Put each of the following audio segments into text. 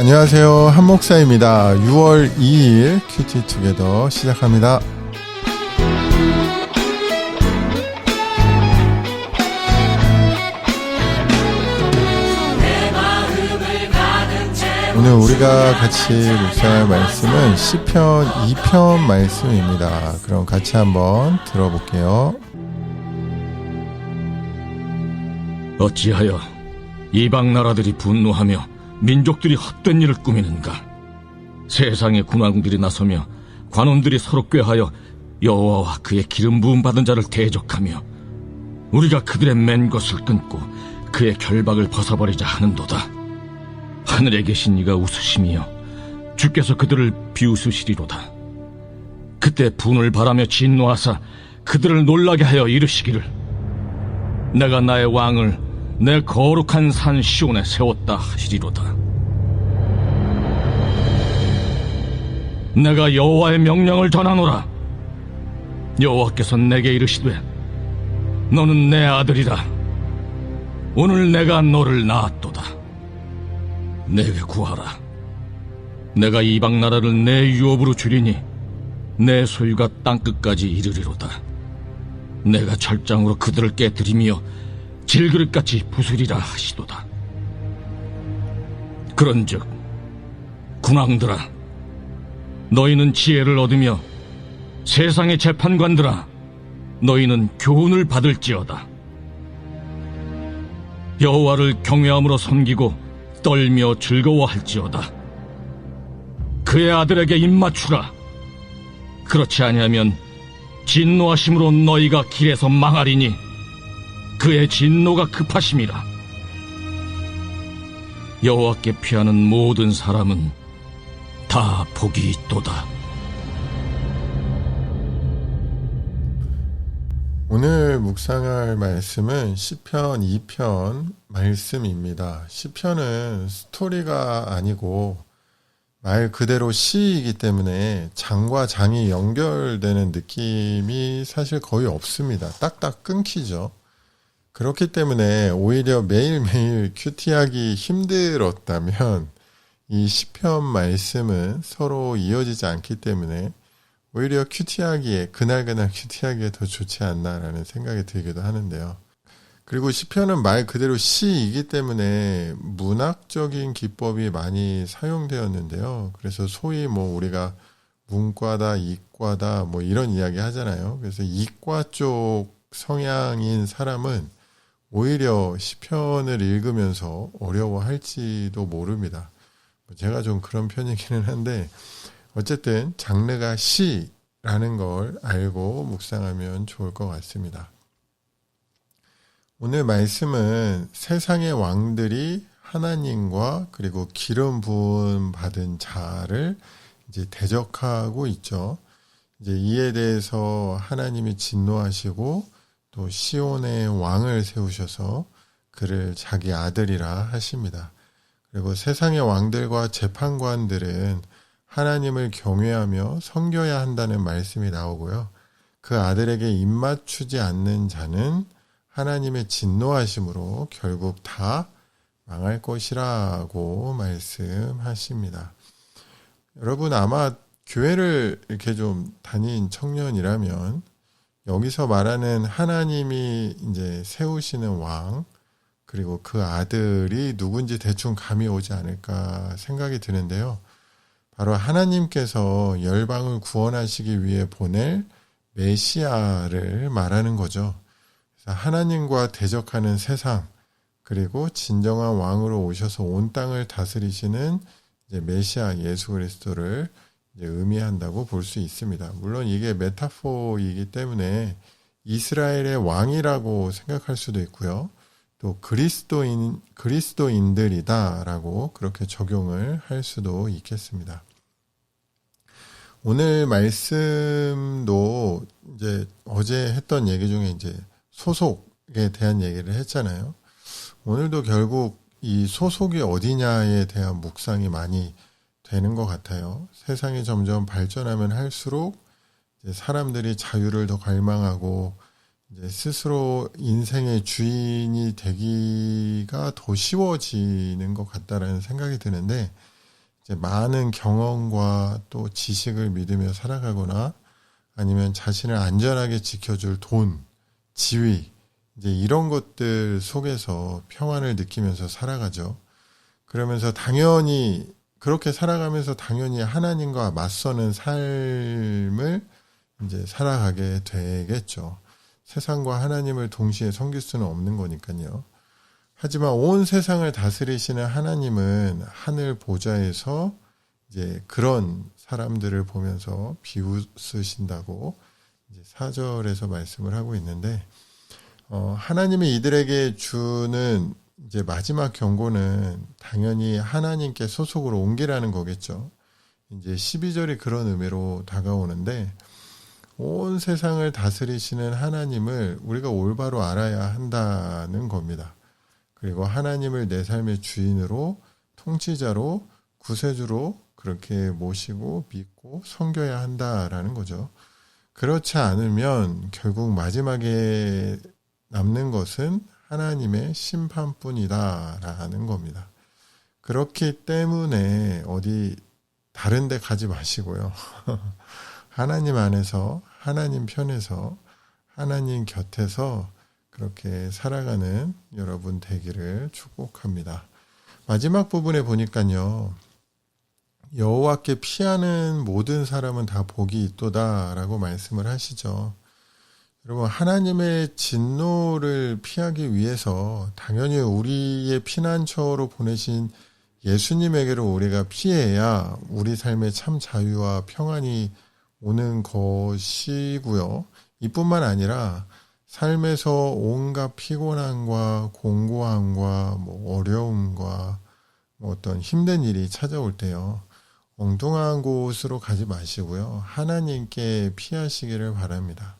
안녕하세요. 한목사입니다. 6월 2일 큐티 투게더 시작합니다. 오늘 우리가 같이 묵상할 말씀은 시편 2편 말씀입니다. 그럼 같이 한번 들어볼게요. 어찌하여 이방 나라들이 분노하며 민족들이 헛된 일을 꾸미는가? 세상의 군왕들이 나서며 관원들이 서로 꾀하여 여호와와 그의 기름 부음 받은 자를 대적하며 우리가 그들의 맨 것을 끊고 그의 결박을 벗어버리자 하는도다. 하늘에 계신 이가 웃으시며 주께서 그들을 비웃으시리로다. 그때 분을 바라며 진노하사 그들을 놀라게 하여 이르시기를 내가 나의 왕을 내 거룩한 산 시온에 세웠다 하시리로다. 내가 여호와의 명령을 전하노라. 여호와께서 내게 이르시되 너는 내 아들이라. 오늘 내가 너를 낳았도다. 내게 구하라. 내가 이방 나라를 내 유업으로 주리니 내 소유가 땅끝까지 이르리로다. 내가 철장으로 그들을 깨뜨리며 질그릇같이 부수리라 하시도다. 그런즉 군왕들아, 너희는 지혜를 얻으며 세상의 재판관들아, 너희는 교훈을 받을지어다. 여호와를 경외함으로 섬기고 떨며 즐거워할지어다. 그의 아들에게 입맞추라. 그렇지 아니하면 진노하심으로 너희가 길에서 망하리니 그의 진노가 급하심이라. 여호와께 피하는 모든 사람은 다 복이 있도다. 오늘 묵상할 말씀은 시편 2편 말씀입니다. 시편은 스토리가 아니고 말 그대로 시이기 때문에 장과 장이 연결되는 느낌이 사실 거의 없습니다. 딱딱 끊기죠. 그렇기 때문에 오히려 매일매일 큐티하기 힘들었다면 이 시편 말씀은 서로 이어지지 않기 때문에 오히려 큐티하기에 그날그날 큐티하기에 더 좋지 않나라는 생각이 들기도 하는데요. 그리고 시편은 말 그대로 시이기 때문에 문학적인 기법이 많이 사용되었는데요. 그래서 소위 우리가 문과다, 이과다 이런 이야기 하잖아요. 그래서 이과 쪽 성향인 사람은 오히려 시편을 읽으면서 어려워할지도 모릅니다. 제가 좀 그런 편이기는 한데 어쨌든 장르가 시라는 걸 알고 묵상하면 좋을 것 같습니다. 오늘 말씀은 세상의 왕들이 하나님과 그리고 기름 부음 받은 자를 이제 대적하고 있죠. 이제 이에 대해서 하나님이 진노하시고 또 시온의 왕을 세우셔서 그를 자기 아들이라 하십니다. 그리고 세상의 왕들과 재판관들은 하나님을 경외하며 섬겨야 한다는 말씀이 나오고요. 그 아들에게 입맞추지 않는 자는 하나님의 진노하심으로 결국 다 망할 것이라고 말씀하십니다. 여러분 아마 교회를 이렇게 좀 다닌 청년이라면 여기서 말하는 하나님이 이제 세우시는 왕 그리고 그 아들이 누군지 대충 감이 오지 않을까 생각이 드는데요. 바로 하나님께서 열방을 구원하시기 위해 보낼 메시아를 말하는 거죠. 그래서 하나님과 대적하는 세상 그리고 진정한 왕으로 오셔서 온 땅을 다스리시는 이제 메시아 예수 그리스도를 이제 의미한다고 볼 수 있습니다. 물론 이게 메타포이기 때문에 이스라엘의 왕이라고 생각할 수도 있고요. 또 그리스도인들이다라고 그렇게 적용을 할 수도 있겠습니다. 오늘 말씀도 이제 어제 했던 얘기 중에 이제 소속에 대한 얘기를 했잖아요. 오늘도 결국 이 소속이 어디냐에 대한 묵상이 많이 되는 것 같아요. 세상이 점점 발전하면 할수록 이제 사람들이 자유를 더 갈망하고 이제 스스로 인생의 주인이 되기가 더 쉬워지는 것 같다라는 생각이 드는데 이제 많은 경험과 또 지식을 믿으며 살아가거나 아니면 자신을 안전하게 지켜줄 돈, 지위, 이제 이런 것들 속에서 평안을 느끼면서 살아가죠. 그러면서 당연히 그렇게 살아가면서 당연히 하나님과 맞서는 삶을 이제 살아가게 되겠죠. 세상과 하나님을 동시에 섬길 수는 없는 거니까요. 하지만 온 세상을 다스리시는 하나님은 하늘 보좌에서 이제 그런 사람들을 보면서 비웃으신다고 이제 4절에서 말씀을 하고 있는데, 하나님이 이들에게 주는 이제 마지막 경고는 당연히 하나님께 소속으로 옮기라는 거겠죠. 이제 12절이 그런 의미로 다가오는데, 온 세상을 다스리시는 하나님을 우리가 올바로 알아야 한다는 겁니다. 그리고 하나님을 내 삶의 주인으로, 통치자로, 구세주로 그렇게 모시고 믿고 섬겨야 한다라는 거죠. 그렇지 않으면 결국 마지막에 남는 것은 하나님의 심판뿐이다라는 겁니다. 그렇기 때문에 어디 다른 데 가지 마시고요. 하나님 안에서, 하나님 편에서, 하나님 곁에서 그렇게 살아가는 여러분 되기를 축복합니다. 마지막 부분에 보니까요. 여호와께 피하는 모든 사람은 다 복이 있도다라고 말씀을 하시죠. 여러분, 하나님의 진노를 피하기 위해서 당연히 우리의 피난처로 보내신 예수님에게로 우리가 피해야 우리 삶에 참 자유와 평안이 오는 것이고요. 이뿐만 아니라 삶에서 온갖 피곤함과 공고함과 어려움과 어떤 힘든 일이 찾아올 때요. 엉뚱한 곳으로 가지 마시고요. 하나님께 피하시기를 바랍니다.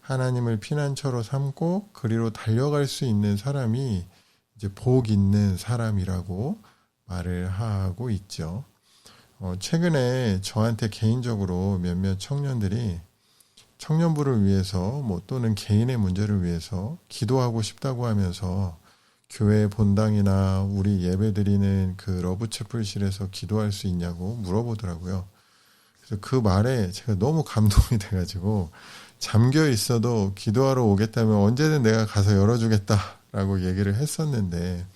하나님을 피난처로 삼고 그리로 달려갈 수 있는 사람이 이제 복 있는 사람이라고 말을 하고 있죠. 최근에 저한테 개인적으로 몇몇 청년들이 청년부를 위해서 또는 개인의 문제를 위해서 기도하고 싶다고 하면서 교회 본당이나 우리 예배드리는 그 러브채플실에서 기도할 수 있냐고 물어보더라고요. 그래서 그 말에 제가 너무 감동이 돼가지고 잠겨 있어도 기도하러 오겠다면 언제든 내가 가서 열어주겠다라고 얘기를 했었는데,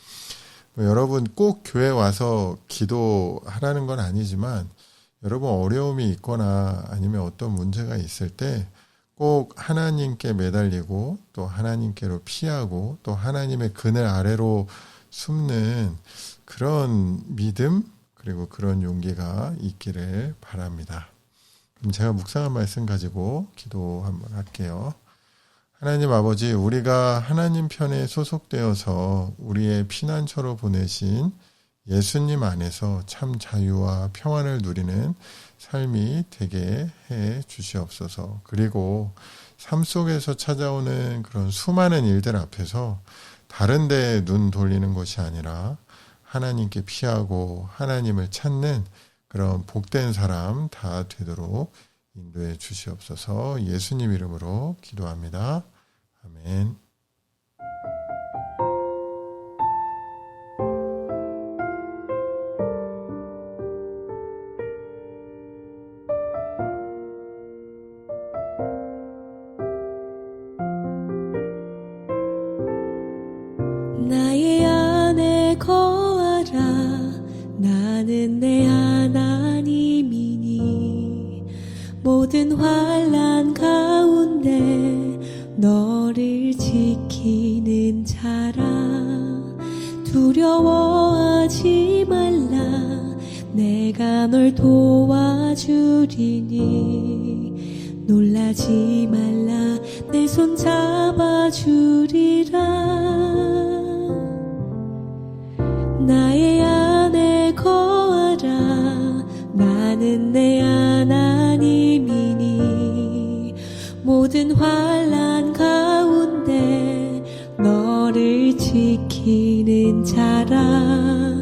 여러분 꼭 교회 와서 기도하라는 건 아니지만 여러분 어려움이 있거나 아니면 어떤 문제가 있을 때 꼭 하나님께 매달리고 또 하나님께로 피하고 또 하나님의 그늘 아래로 숨는 그런 믿음 그리고 그런 용기가 있기를 바랍니다. 그럼 제가 묵상한 말씀 가지고 기도 한번 할게요. 하나님 아버지, 우리가 하나님 편에 소속되어서 우리의 피난처로 보내신 예수님 안에서 참 자유와 평안을 누리는 삶이 되게 해 주시옵소서. 그리고 삶 속에서 찾아오는 그런 수많은 일들 앞에서 다른 데 눈 돌리는 것이 아니라 하나님께 피하고 하나님을 찾는 그런 복된 사람 다 되도록 인도해 주시옵소서. 예수님 이름으로 기도합니다. 아멘. 나의 안에 거하라. 나는 내 하나님이니 모든 환난 가운데 너를 지키는 자라. 두려워하지 말라. 내가 널 도와주리니 놀라지 말라. 내 손 잡아주리라. 나의 안에 거하라. 나는 내 하나님이니 모든 환난 가운데 너를 지키는 자라.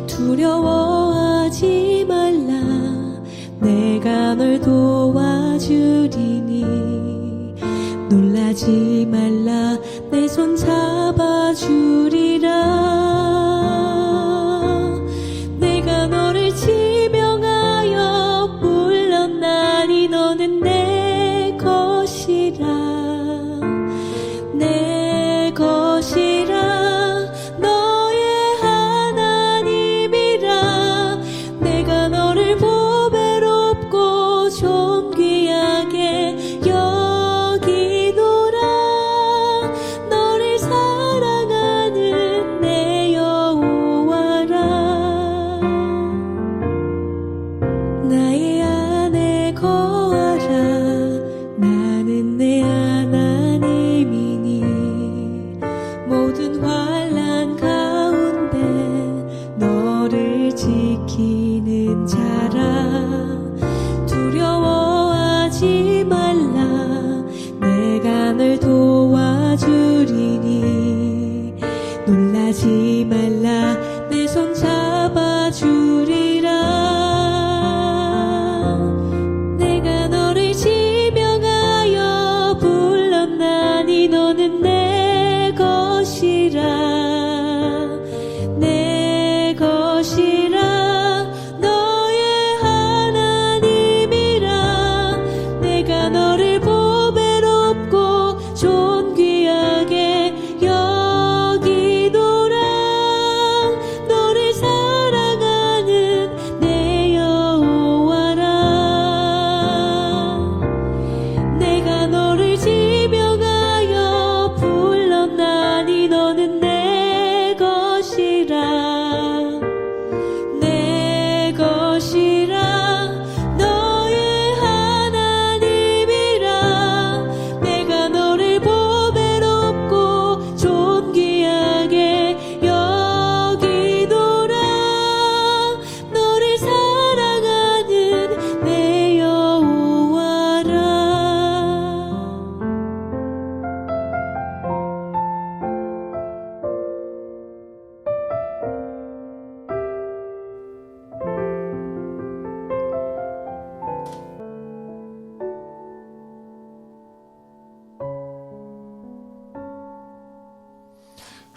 두려워하지 말라. 내가 널 도와주리니 놀라지 말라. 내 손 잡아주리라. 내가 너를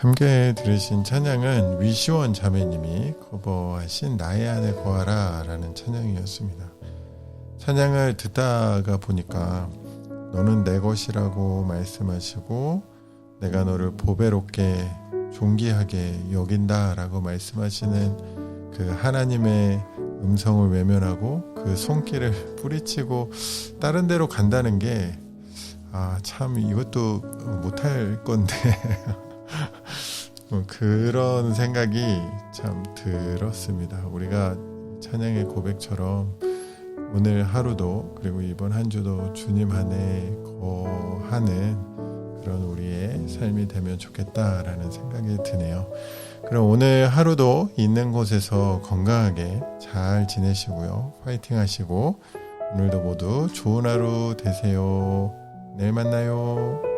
함께 들으신 찬양은 위시원 자매님이 커버하신 나의 안에 거하라 라는 찬양이었습니다. 찬양을 듣다가 보니까 너는 내 것이라고 말씀하시고 내가 너를 보배롭게 존귀하게 여긴다 라고 말씀하시는 그 하나님의 음성을 외면하고 그 손길을 뿌리치고 다른 데로 간다는 게 참 이것도 못할 건데 그런 생각이 참 들었습니다. 우리가 찬양의 고백처럼 오늘 하루도 그리고 이번 한 주도 주님 안에 거하는 그런 우리의 삶이 되면 좋겠다라는 생각이 드네요. 그럼 오늘 하루도 있는 곳에서 건강하게 잘 지내시고요. 파이팅 하시고 오늘도 모두 좋은 하루 되세요. 내일 만나요.